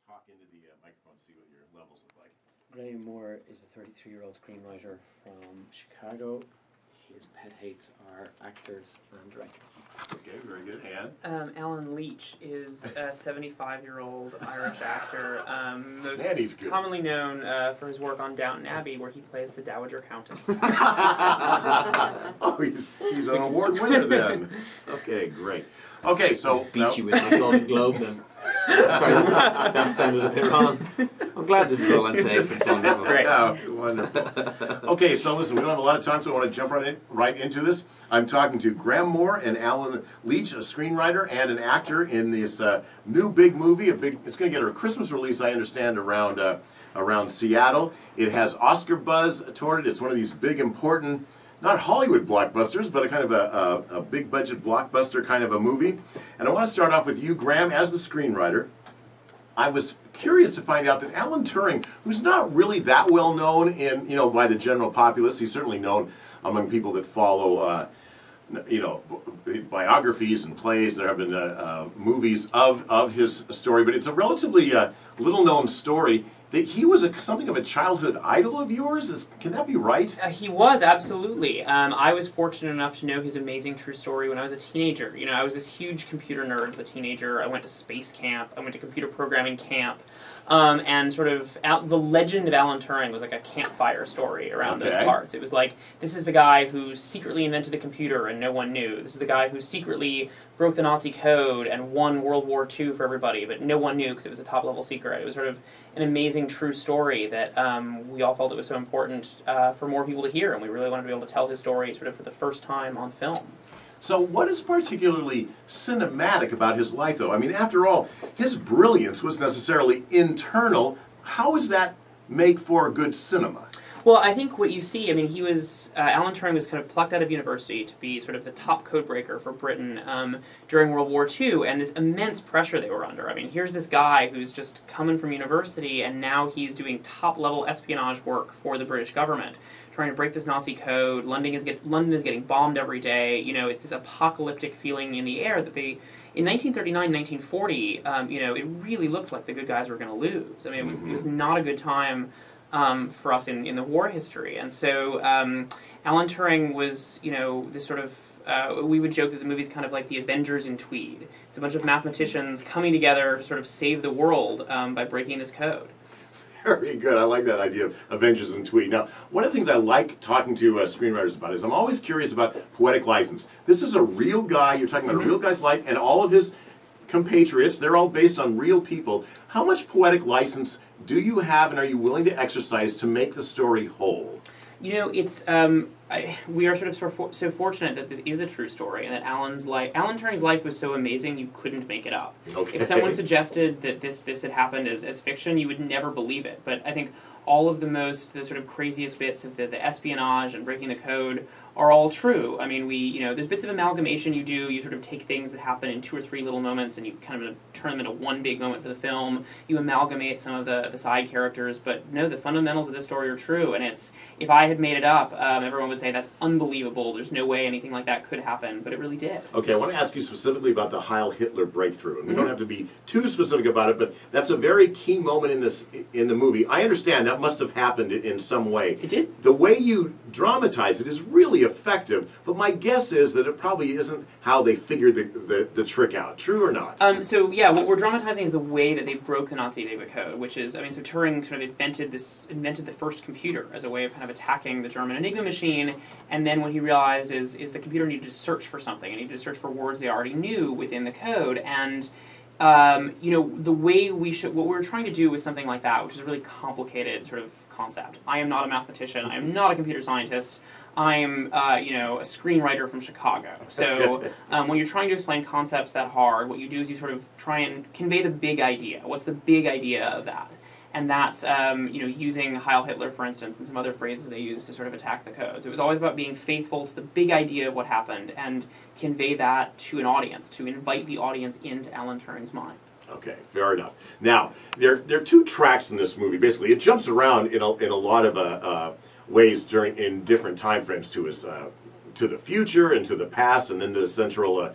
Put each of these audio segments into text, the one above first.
talk into the microphone, see what your levels look like. Ray Moore is a 33-year-old screenwriter from Chicago. His pet hates are actors and directors. Okay, very good. And? Allen Leech is a 75-year-old Irish actor, most Man, he's good. commonly known for his work on Downton Abbey, where he plays the Dowager Countess. Oh, he's an award winner then. Okay, great. Okay, so... Beat you with my Golden Globe then. Sorry, that sounded a bit wrong. I'm glad this is all on tape. It's wonderful. Great. Yeah, wonderful. Okay, so listen, we don't have a lot of time, so I want to jump right into this. I'm talking to Graham Moore and Allen Leech, a screenwriter and an actor in this new big movie. It's going to get a Christmas release, I understand, around Seattle. It has Oscar buzz toward it. It's one of these big, important, not Hollywood blockbusters, but a kind of a big budget blockbuster kind of a movie. And I want to start off with you, Graham, as the screenwriter. I was curious to find out that Alan Turing, who's not really that well known by the general populace, he's certainly known among people that follow biographies and plays. There have been movies of his story, but it's a relatively little known story. That he was something of a childhood idol of yours? Can that be right? He was, absolutely. I was fortunate enough to know his amazing true story when I was a teenager. You know, I was this huge computer nerd as a teenager. I went to space camp. I went to computer programming camp. And sort of the legend of Alan Turing was like a campfire story around those parts. It was like, this is the guy who secretly invented the computer and no one knew. This is the guy who secretly broke the Nazi code and won World War II for everybody, but no one knew because it was a top-level secret. It was sort of an amazing true story that we all felt it was so important for more people to hear, and we really wanted to be able to tell his story sort of for the first time on film. So what is particularly cinematic about his life, though? I mean, after all, his brilliance was necessarily internal. How does that make for good cinema? Well, I think what you see, I mean, he was, Alan Turing was kind of plucked out of university to be sort of the top codebreaker for Britain during World War II, and this immense pressure they were under. I mean, here's this guy who's just coming from university, and now he's doing top-level espionage work for the British government, trying to break this Nazi code. London is getting bombed every day. You know, it's this apocalyptic feeling in the air that they... In 1939, 1940, it really looked like the good guys were going to lose. I mean, it was not a good time for us in the war history. And so Alan Turing was, this sort of, we would joke that the movie's kind of like the Avengers in Tweed. It's a bunch of mathematicians coming together to sort of save the world by breaking this code. Very good. I like that idea of Avengers in Tweed. Now, one of the things I like talking to screenwriters about is I'm always curious about poetic license. This is a real guy. You're talking about a real guy's life, and all of his compatriots, they're all based on real people. How much poetic license do you have, and are you willing to exercise to make the story whole? You know, it's we are sort of so fortunate that this is a true story, and that Alan Turing's life was so amazing you couldn't make it up. Okay. If someone suggested that this had happened as fiction, you would never believe it. But I think all of the sort of craziest bits of the espionage and breaking the code are all true. I mean, there's bits of amalgamation you do. You sort of take things that happen in 2 or 3 little moments and you kind of turn them into one big moment for the film. You amalgamate some of the side characters, but no, the fundamentals of this story are true. And if I had made it up, everyone would say that's unbelievable. There's no way anything like that could happen, but it really did. Okay, I want to ask you specifically about the Heil Hitler breakthrough, and we don't have to be too specific about it, but that's a very key moment in the movie. I understand that must have happened in some way. It did. The way you dramatize it is really effective, but my guess is that it probably isn't how they figured the trick out. True or not? So yeah, what we're dramatizing is the way that they broke the Nazi data code, which is, so Turing kind of invented the first computer as a way of kind of attacking the German Enigma machine, and then what he realized is the computer needed to search for something. It needed to search for words they already knew within the code, and the way what we're trying to do with something like that, which is a really complicated sort of concept. I am not a mathematician. I am not a computer scientist. I am, a screenwriter from Chicago. So when you're trying to explain concepts that hard, what you do is you sort of try and convey the big idea. What's the big idea of that? And that's, using Heil Hitler, for instance, and some other phrases they use to sort of attack the codes. It was always about being faithful to the big idea of what happened and convey that to an audience, to invite the audience into Alan Turing's mind. Okay, fair enough. Now, there are 2 tracks in this movie. Basically, it jumps around in a lot of ways in different time frames to his to the future and to the past, and then to the central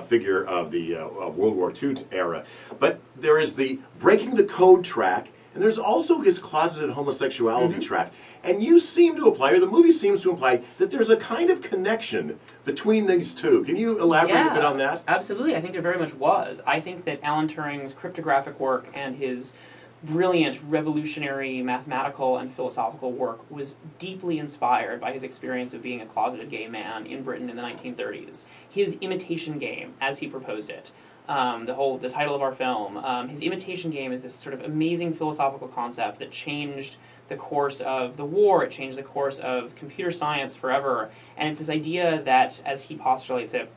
figure of the of World War II era. But there is the breaking the code track, and there's also his closeted homosexuality track. And you seem to imply, or the movie seems to imply, that there's a kind of connection between these two. Can you elaborate a bit on that? Absolutely. I think there very much was. I think that Alan Turing's cryptographic work and his brilliant revolutionary mathematical and philosophical work was deeply inspired by his experience of being a closeted gay man in Britain in the 1930s. His Imitation Game, as he proposed it, the title of our film, his Imitation Game is this sort of amazing philosophical concept that changed the course of the war, it changed the course of computer science forever, and it's this idea that, as he postulates it,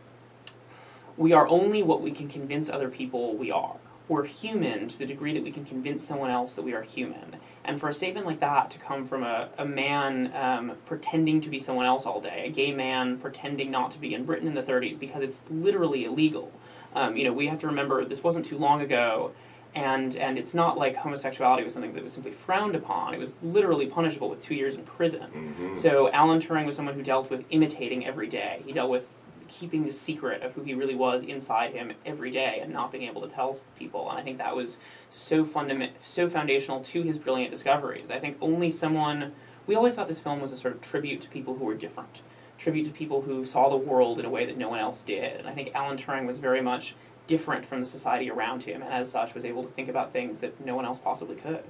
we are only what we can convince other people we are. We're human to the degree that we can convince someone else that we are human. And for a statement like that to come from a man pretending to be someone else all day, a gay man pretending not to be in Britain in the 30s, because it's literally illegal. We have to remember this wasn't too long ago, and it's not like homosexuality was something that was simply frowned upon. It was literally punishable with 2 years in prison. Mm-hmm. So Alan Turing was someone who dealt with imitating every day. He dealt with keeping the secret of who he really was inside him every day and not being able to tell people. And I think that was so foundational to his brilliant discoveries. I think only someone... We always thought this film was a sort of tribute to people who were different. Tribute to people who saw the world in a way that no one else did. And I think Alan Turing was very much different from the society around him, and as such was able to think about things that no one else possibly could.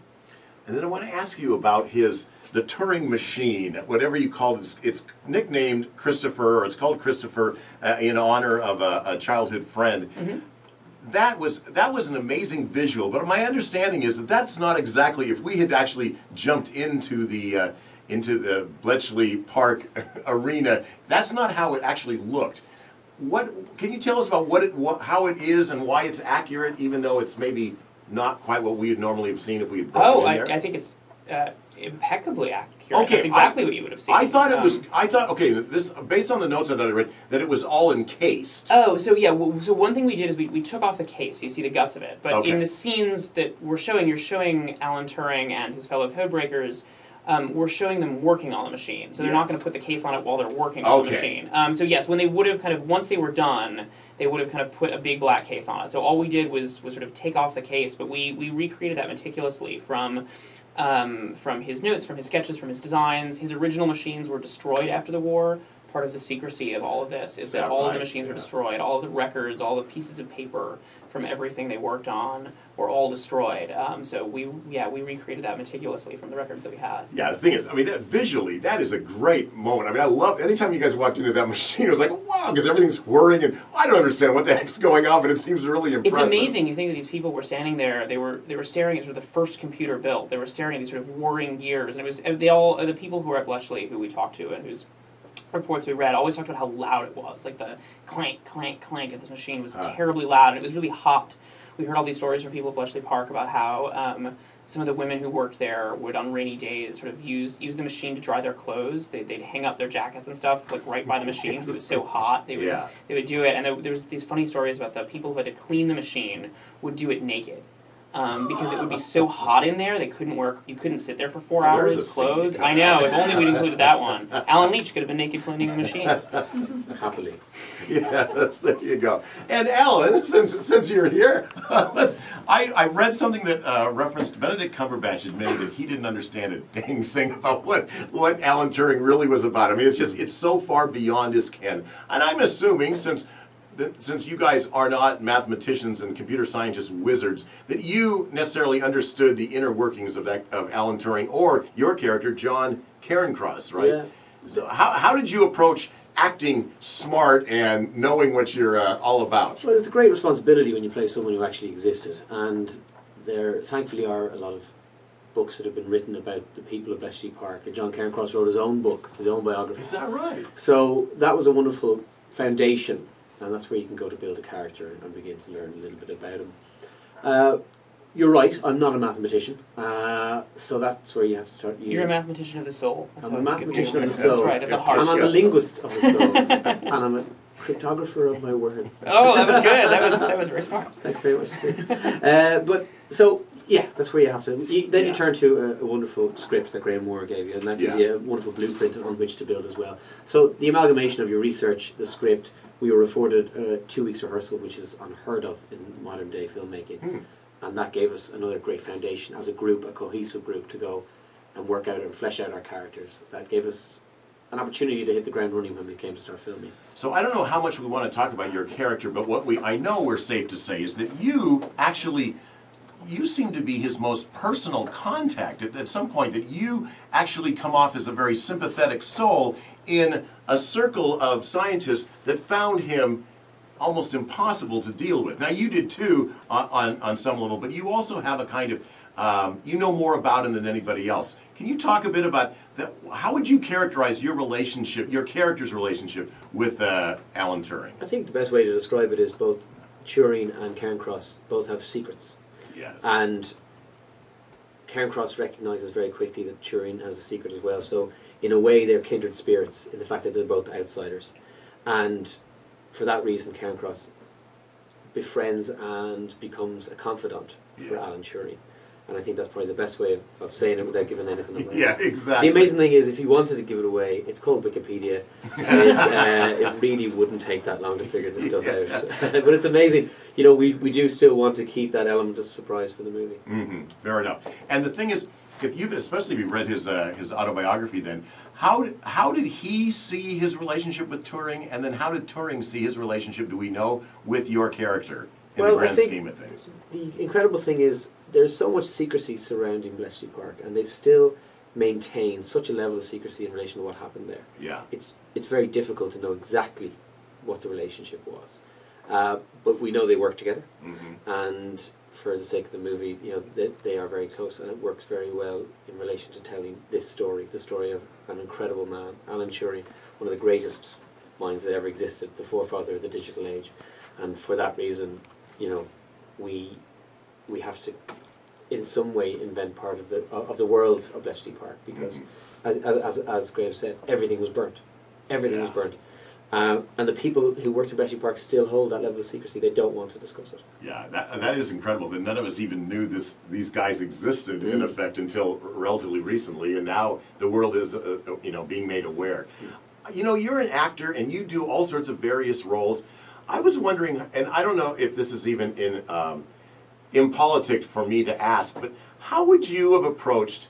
And then I want to ask you about the Turing machine, whatever you call it. It's nicknamed Christopher, or it's called Christopher in honor of a childhood friend. Mm-hmm. That was an amazing visual, but my understanding is that that's not exactly, if we had actually jumped into the Bletchley Park arena, that's not how it actually looked. What can you tell us about how it is and why it's accurate, even though it's maybe not quite what we would normally have seen if we had brought it in there? I think it's impeccably accurate. Okay, that's exactly what you would have seen. I thought this based on the notes that I read, that it was all encased. Oh, so yeah. So one thing we did is we took off the case. So you see the guts of it, but in the scenes that we're showing, you're showing Alan Turing and his fellow codebreakers. We're showing them working on the machine, so they're not going to put the case on it while they're working on the machine. So yes, when they would have once they were done, they would have kind of put a big black case on it. So all we did was sort of take off the case, but we recreated that meticulously from his notes, from his sketches, from his designs. His original machines were destroyed after the war. Part of the secrecy of all of this is that all of the machines were destroyed. All of the records, all the pieces of paper from everything they worked on were all destroyed. So we recreated that meticulously from the records that we had. Yeah, the thing is, visually, that is a great moment. I love, anytime you guys walked into that machine, it was like, wow, because everything's whirring, and I don't understand what the heck's going on, but it seems really impressive. It's amazing. You think that these people were standing there, they were staring at sort of the first computer built. They were staring at these sort of whirring gears, and the people who were at Bletchley, who we talked to, and whose reports we read, always talked about how loud it was. Like the clank, clank, clank of this machine was terribly loud, and it was really hot. We heard all these stories from people at Bletchley Park about how some of the women who worked there would, on rainy days, sort of use the machine to dry their clothes. They'd hang up their jackets and stuff like right by the machine because it was so hot. They would do it, and there was these funny stories about the people who had to clean the machine would do it naked. Because it would be so hot in there, they couldn't work. You couldn't sit there for 4 hours clothed. I know. If only we'd included that one. Allen Leech could have been naked cleaning the machine. Happily. Yes, there you go. And Alan, since you're here, I read something that referenced Benedict Cumberbatch admitted that he didn't understand a dang thing about what Alan Turing really was about. It's so far beyond his ken. And I'm assuming, since you guys are not mathematicians and computer scientists wizards, that you necessarily understood the inner workings of Alan Turing or your character, John Cairncross, right? Yeah. So how did you approach acting smart and knowing what you're all about? Well, it's a great responsibility when you play someone who actually existed, and there thankfully are a lot of books that have been written about the people of Bletchley Park, and John Cairncross wrote his own book, his own biography. Is that right? So that was a wonderful foundation. And that's where you can go to build a character and begin to learn a little bit about him. You're right, I'm not a mathematician, so that's where you have to start. You're a mathematician of the soul. I'm a mathematician of the soul. That's right, of the heart. And I'm a linguist of the soul. And I'm a cryptographer of my words. Oh, that was good. That was very smart. Thanks very much. But so Yeah, that's where you have to. Then Yeah. you turn to a wonderful script that Graham Moore gave you, and that gives Yeah. you a wonderful blueprint on which to build as well. So the amalgamation of your research, the script, we were afforded 2 weeks rehearsal, which is unheard of in modern day filmmaking, and that gave us another great foundation as a group, a cohesive group, to go and work out and flesh out our characters. That gave us an opportunity to hit the ground running when we came to start filming. So I don't know how much we want to talk about your character, but what I know we're safe to say is that you seem to be his most personal contact at some point, that you actually come off as a very sympathetic soul in a circle of scientists that found him almost impossible to deal with. Now you did too on some level, but you also have a kind of, you know more about him than anybody else. Can you talk a bit about that? How would you characterize your relationship, your character's relationship with Alan Turing? I think the best way to describe it is both Turing and Cairncross both have secrets. Yes. And Cairncross recognises very quickly that Turing has a secret as well. So in a way they're kindred spirits in the fact that they're both outsiders. And for that reason Cairncross befriends and becomes a confidant for Alan Turing. And I think that's probably the best way of saying it without giving anything away. Yeah, exactly. The amazing thing is, if you wanted to give it away, it's called Wikipedia. It really wouldn't take that long to figure this stuff out. But it's amazing. You know, we do still want to keep that element of surprise for the movie. Mm-hmm. Fair enough. And the thing is, especially if you've read his autobiography, then how did he see his relationship with Turing, and then how did Turing see his relationship? Do we know with your character in the grand scheme of things? The incredible thing is, there's so much secrecy surrounding Bletchley Park, and they still maintain such a level of secrecy in relation to what happened there. Yeah. It's very difficult to know exactly what the relationship was, but we know they work together, and for the sake of the movie, you know, they are very close, and it works very well in relation to telling this story, the story of an incredible man, Alan Turing, one of the greatest minds that ever existed, the forefather of the digital age, and for that reason, you know, we have to, in some way, invent part of the world of Bletchley Park, because, as Graham said, everything was burnt. Everything was burnt. And the people who worked at Bletchley Park still hold that level of secrecy. They don't want to discuss it. Yeah, that is incredible. That none of us even knew these guys existed in effect until relatively recently, and now the world is being made aware. You know, you're an actor and you do all sorts of various roles. I was wondering, and I don't know if this is even impolitic for me to ask, but how would you have approached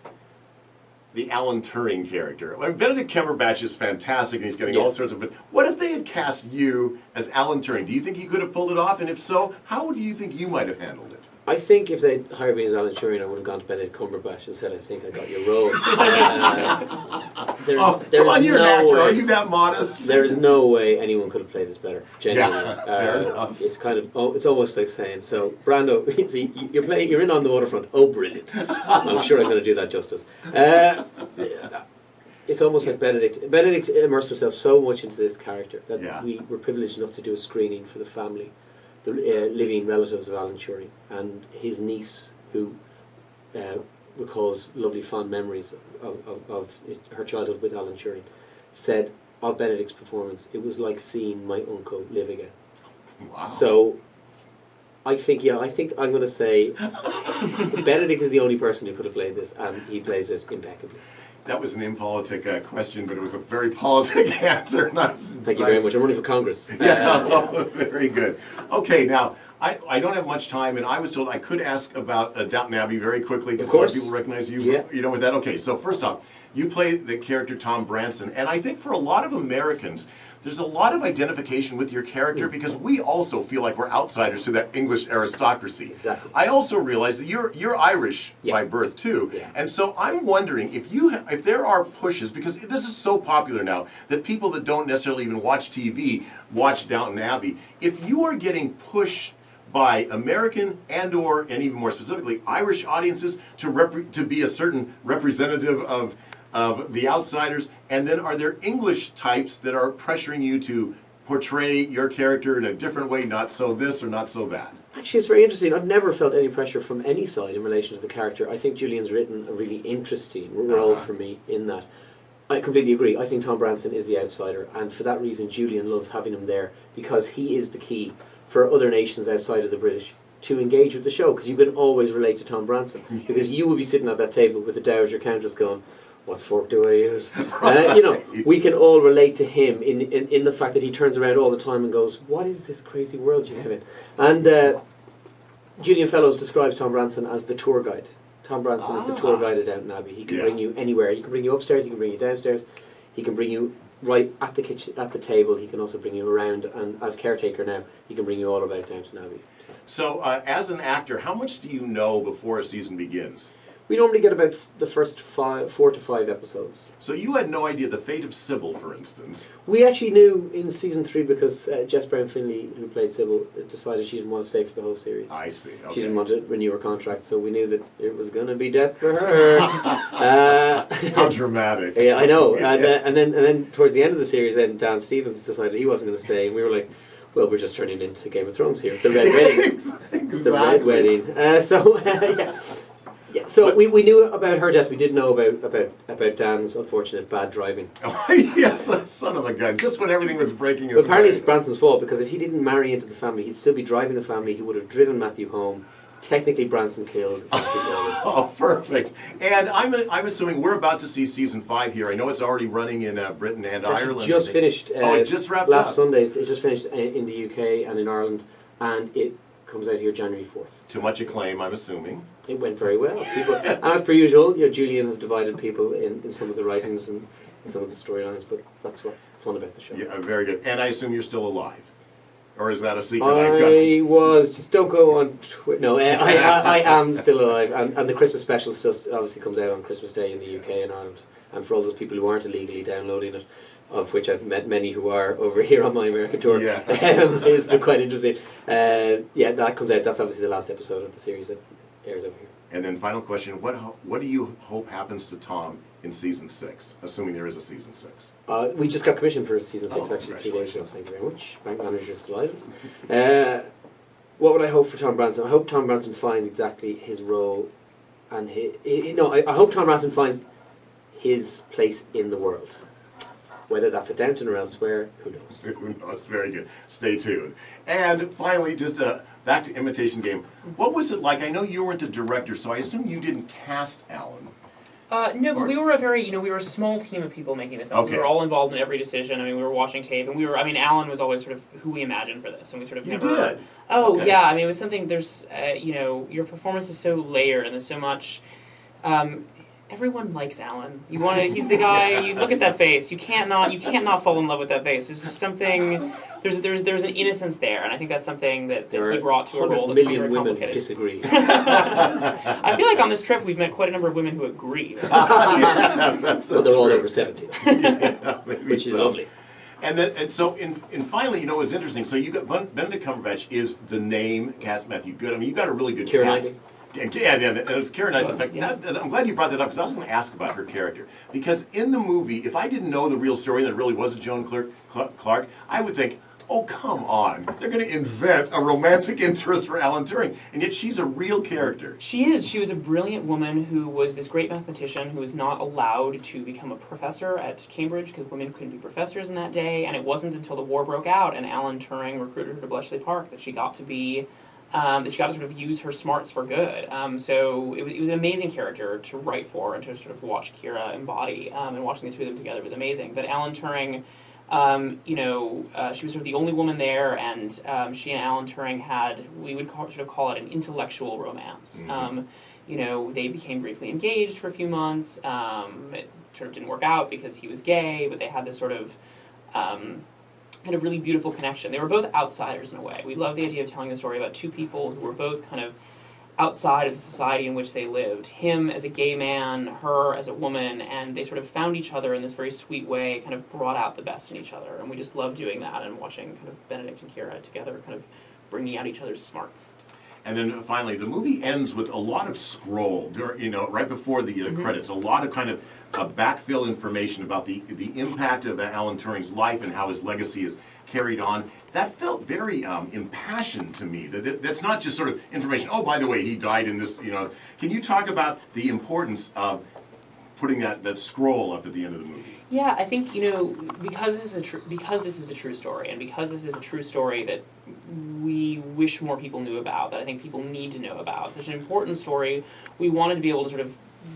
the Alan Turing character? I mean, Benedict Cumberbatch is fantastic and he's getting all sorts of, but what if they had cast you as Alan Turing? Do you think you could have pulled it off? And if so, how do you think you might have handled it? I think if they'd hired me as Alan Turing, I would have gone to Benedict Cumberbatch and said, I think I got your role. Come on, you're an actor. Are you that modest? There is no way anyone could have played this better. Genuinely. Yeah, fair enough. It's kind of, it's almost like saying, so Brando, so you're in On the Waterfront. Oh, brilliant. I'm sure I'm going to do that justice. It's almost like Benedict. Benedict immersed himself so much into this character that we were privileged enough to do a screening for the family, the living relatives of Alan Turing, and his niece, who recalls lovely fond memories of her childhood with Alan Turing, said of Benedict's performance, it was like seeing my uncle live again. Wow. So I think I'm going to say Benedict is the only person who could have played this, and he plays it impeccably. That was an impolitic question, but it was a very politic answer. Thank you very much. I'm running for Congress. Very good. Okay, now, I don't have much time, and I was told I could ask about Downton Abbey very quickly, because a lot of people recognize you, with that. Okay, so first off, you play the character Tom Branson, and I think for a lot of Americans, there's a lot of identification with your character because we also feel like we're outsiders to that English aristocracy. Exactly. I also realize that you're Irish by birth too, and so I'm wondering if there are pushes, because this is so popular now that people that don't necessarily even watch TV watch Downton Abbey. If you are getting pushed by American and even more specifically Irish audiences to be a certain representative of the outsiders, and then are there English types that are pressuring you to portray your character in a different way, not so this or not so that? Actually, it's very interesting. I've never felt any pressure from any side in relation to the character. I think Julian's written a really interesting role for me in that. I completely agree. I think Tom Branson is the outsider, and for that reason Julian loves having him there, because he is the key for other nations outside of the British to engage with the show, because you can always relate to Tom Branson, because you will be sitting at that table with the Dowager Countess going, what fork do I use? You know, we can all relate to him in the fact that he turns around all the time and goes, what is this crazy world you live in? And Julian Fellows describes Tom Branson as the tour guide. Tom Branson is the tour guide at Downton Abbey. He can bring you anywhere. He can bring you upstairs, he can bring you downstairs, he can bring you right at the kitchen, at the table. He can also bring you around, and as caretaker now, he can bring you all about Downton Abbey. So, as an actor, how much do you know before a season begins? We normally get about the first 4 to 5 episodes. So you had no idea the fate of Sybil, for instance. We actually knew in season 3 because Jess Brown Finley, who played Sybil, decided she didn't want to stay for the whole series. I see. Okay. She didn't want to renew her contract, so we knew that it was going to be death for her. How dramatic! Yeah, I know. And then towards the end of the series, then Dan Stevens decided he wasn't going to stay, and we were like, well, we're just turning into Game of Thrones here. The Red Wedding. Exactly. The Red Wedding. Yeah. Yeah, so we knew about her death. We did know about Dan's unfortunate bad driving. Oh, yes, son of a gun. Just when everything was breaking his But apparently way. it's Branson's fault, because if he didn't marry into the family, he'd still be driving the family. He would have driven Matthew home. Technically, Branson killed Matthew Golden. Oh, perfect. And I'm assuming we're about to see season 5 here. I know it's already running in Britain and Ireland. It just finished. It just wrapped last up. Sunday. It just finished in the UK and in Ireland, and it comes out here January 4th. To much acclaim, I'm assuming. It went very well. And as per usual, Julian has divided people in some of the writings and some of the storylines, but that's what's fun about the show. Yeah, very good. And I assume you're still alive. Or is that a secret? I was, just don't go on Twitter. No, I am still alive. And the Christmas special just obviously comes out on Christmas Day in the UK and Ireland. And for all those people who aren't illegally downloading it, of which I've met many who are over here on my American tour, it's been quite interesting. That comes out. That's obviously the last episode of the series that airs over here. And then final question, what do you hope happens to Tom in season 6, assuming there is a season 6? We just got commissioned for season 6 actually 3 days ago. Thank you very much. Bank manager's delighted. What would I hope for Tom Branson? I hope Tom Branson finds exactly his role, and I hope Tom Branson finds his place in the world. Whether that's at Downton or elsewhere, who knows? Who knows? Very good. Stay tuned. And finally, just back to Imitation Game. What was it like? I know you weren't the director, so I assume you didn't cast Allen. No, but we were we were a small team of people making the film. Okay. We were all involved in every decision. I mean, we were watching tape, and Alan was always sort of who we imagined for this, and we sort of You never. did? Oh, Okay. yeah, I mean, it was something, there's, your performance is so layered, and there's so much, everyone likes Alan. He's the guy, you look at that face, you can't not fall in love with that face. There's just something, there's an innocence there, and I think that's something that he brought to a role that's very 100 million women complicated. disagree. I feel like on this trip we've met quite a number of women who agree. That's so But they're all true. over 70, Yeah, maybe which is so. lovely. And so finally, it was interesting. So you got Benedict Cumberbatch is the name cast Matthew Good. I mean, you got a really good Keira cast. Knightley. Yeah, it was Keira Knightley. In fact, Yeah. I'm glad you brought that up because I was going to ask about her character. Because in the movie, if I didn't know the real story and that it really wasn't Joan Clark, I would think, oh, come on. They're going to invent a romantic interest for Alan Turing. And yet she's a real character. She is. She was a brilliant woman who was this great mathematician who was not allowed to become a professor at Cambridge because women couldn't be professors in that day. And it wasn't until the war broke out and Alan Turing recruited her to Bletchley Park that she got to be, that she got to sort of use her smarts for good. So it was an amazing character to write for and to sort of watch Keira embody. And watching the two of them together was amazing. But Alan Turing, she was sort of the only woman there, and she and Alan Turing had, we would call it an intellectual romance. Mm-hmm. They became briefly engaged for a few months. It sort of didn't work out because he was gay, but they had this sort of kind of really beautiful connection. They were both outsiders in a way. We love the idea of telling the story about two people who were both kind of outside of the society in which they lived. Him as a gay man, her as a woman, and they sort of found each other in this very sweet way, kind of brought out the best in each other. And we just love doing that and watching kind of Benedict and Keira together kind of bringing out each other's smarts. And then finally, the movie ends with a lot of scroll, right before the credits. A lot of kind of backfill information about the impact of Alan Turing's life and how his legacy is carried on. That felt very impassioned to me. That's not just sort of information. Oh, by the way, he died in this. Can you talk about the importance of putting that scroll up at the end of the movie. Yeah, I think, because this is a true story, and because this is a true story that we wish more people knew about, that I think people need to know about. There's an important story. We wanted to be able to sort of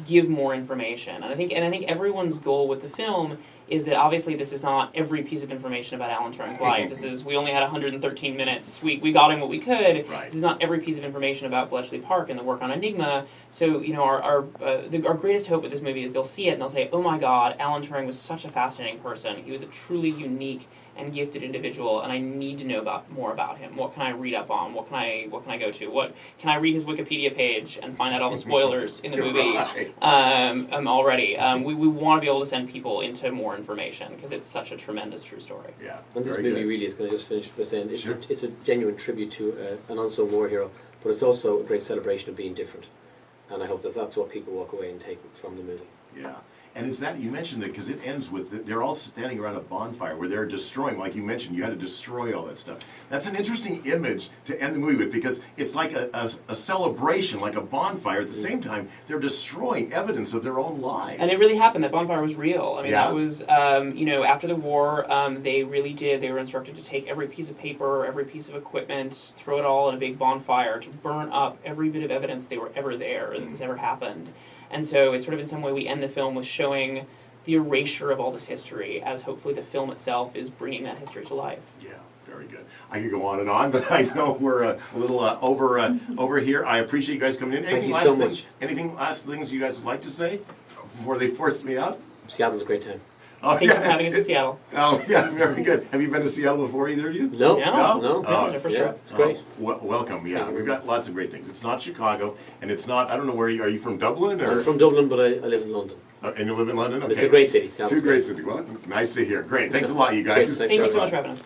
give more information, and I think everyone's goal with the film is that obviously this is not every piece of information about Alan Turing's life. We only had 113 minutes. We got him what we could. Right. This is not every piece of information about Bletchley Park and the work on Enigma. So our greatest hope with this movie is they'll see it and they'll say, oh my God, Alan Turing was such a fascinating person. He was a truly unique and gifted individual, and I need to know more about him. What can I read up on? What can I go to? What can I read his Wikipedia page and find out all the spoilers in the movie Right. already? We want to be able to send people into more information because it's such a tremendous true story. Yeah. And this very movie good. really is going to just finish by saying Sure. it's a genuine tribute to an unsung war hero, but it's also a great celebration of being different. And I hope that that's what people walk away and take from the movie. Yeah. And it's that, you mentioned that because it ends with, they're all standing around a bonfire where they're destroying, like you mentioned, you had to destroy all that stuff. That's an interesting image to end the movie with, because it's like a celebration, like a bonfire. At the same time, they're destroying evidence of their own lives. And it really happened. That bonfire was real. I mean, Yeah. that was, after the war, they really did. They were instructed to take every piece of paper, every piece of equipment, throw it all in a big bonfire to burn up every bit of evidence they were ever there, that this ever happened. And so it's sort of in some way we end the film with showing the erasure of all this history, as hopefully the film itself is bringing that history to life. Yeah, very good. I could go on, but I know we're a little over here. I appreciate you guys coming in. Thank you so much. Anything last things you guys would like to say before they force me out? Seattle's a great time. Oh, Thank you for having us in Seattle. Oh, yeah, very good. Have you been to Seattle before, either of you? No, No. no. Oh, it's our first yeah, trip. it's great. Welcome. Yeah, we've got lots of great things. It's not Chicago, and it's not. I don't know where you are. You from Dublin or? I'm from Dublin, but I live in London. And you live in London. Okay. It's a great city. Seattle's Two great cities. Well, nice to hear. Great. Thanks a lot, you guys. Thanks, Thank you so much for having us.